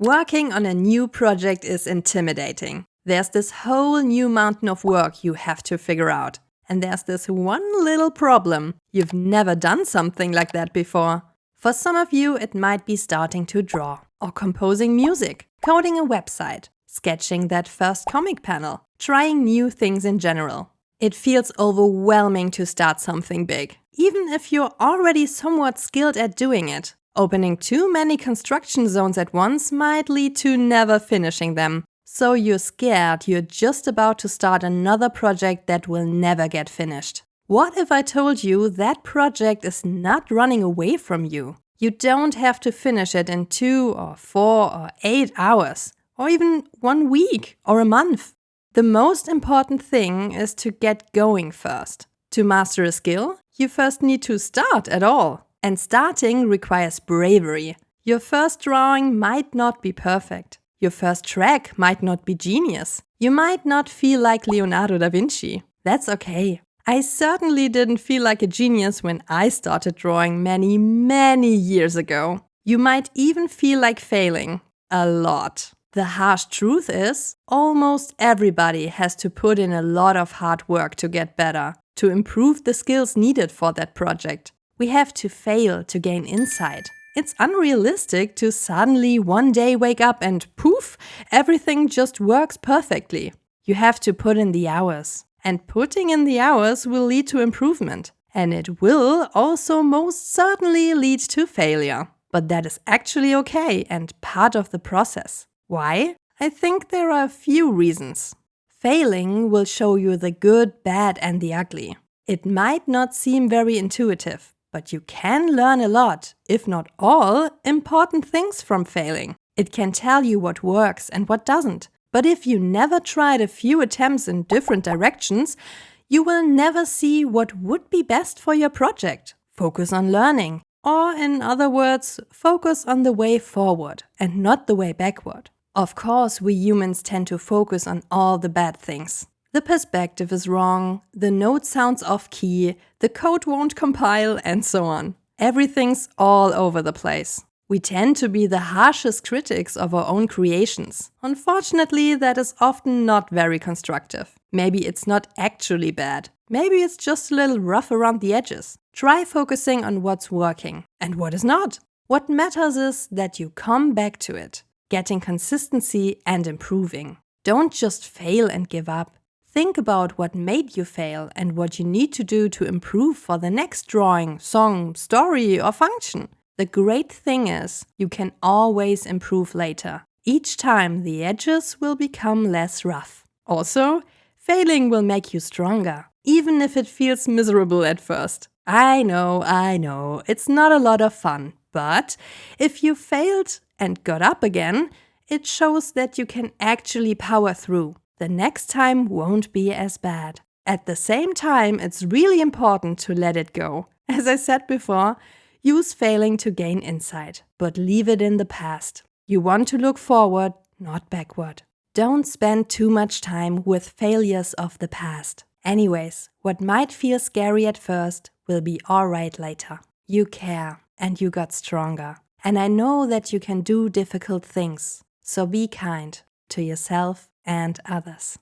Working on a new project is intimidating. There's this whole new mountain of work you have to figure out. And there's this one little problem. You've never done something like that before. For some of you, it might be starting to draw, or composing music, coding a website, sketching that first comic panel, trying new things in general. It feels overwhelming to start something big, even if you're already somewhat skilled at doing it. Opening too many construction zones at once might lead to never finishing them. So you're scared you're just about to start another project that will never get finished. What if I told you that project is not running away from you? You don't have to finish it in 2 or 4 or 8 hours, or even 1 week or a month. The most important thing is to get going first. To master a skill, you first need to start at all. And starting requires bravery. Your first drawing might not be perfect. Your first track might not be genius. You might not feel like Leonardo da Vinci. That's okay. I certainly didn't feel like a genius when I started drawing many years ago. You might even feel like failing. A lot. The harsh truth is, almost everybody has to put in a lot of hard work to get better, to improve the skills needed for that project. We have to fail to gain insight. It's unrealistic to suddenly one day wake up and poof, everything just works perfectly. You have to put in the hours. And putting in the hours will lead to improvement. And it will also most certainly lead to failure. But that is actually okay and part of the process. Why? I think there are a few reasons. Failing will show you the good, bad, and the ugly. It might not seem very intuitive. But you can learn a lot, if not all, important things from failing. It can tell you what works and what doesn't. But if you never tried a few attempts in different directions, you will never see what would be best for your project. Focus on learning. Or in other words, focus on the way forward and not the way backward. Of course, we humans tend to focus on all the bad things. The perspective is wrong, the note sounds off-key, the code won't compile, and so on. Everything's all over the place. We tend to be the harshest critics of our own creations. Unfortunately, that is often not very constructive. Maybe it's not actually bad. Maybe it's just a little rough around the edges. Try focusing on what's working and what is not. What matters is that you come back to it, getting consistency and improving. Don't just fail and give up. Think about what made you fail and what you need to do to improve for the next drawing, song, story, or function. The great thing is, you can always improve later. Each time the edges will become less rough. Also, failing will make you stronger, even if it feels miserable at first. I know, it's not a lot of fun. But if you failed and got up again, it shows that you can actually power through. The next time won't be as bad. At the same time, it's really important to let it go. As I said before, use failing to gain insight, but leave it in the past. You want to look forward, not backward. Don't spend too much time with failures of the past. Anyways, what might feel scary at first will be alright later. You care, and you got stronger. And I know that you can do difficult things. So be kind to yourself and others.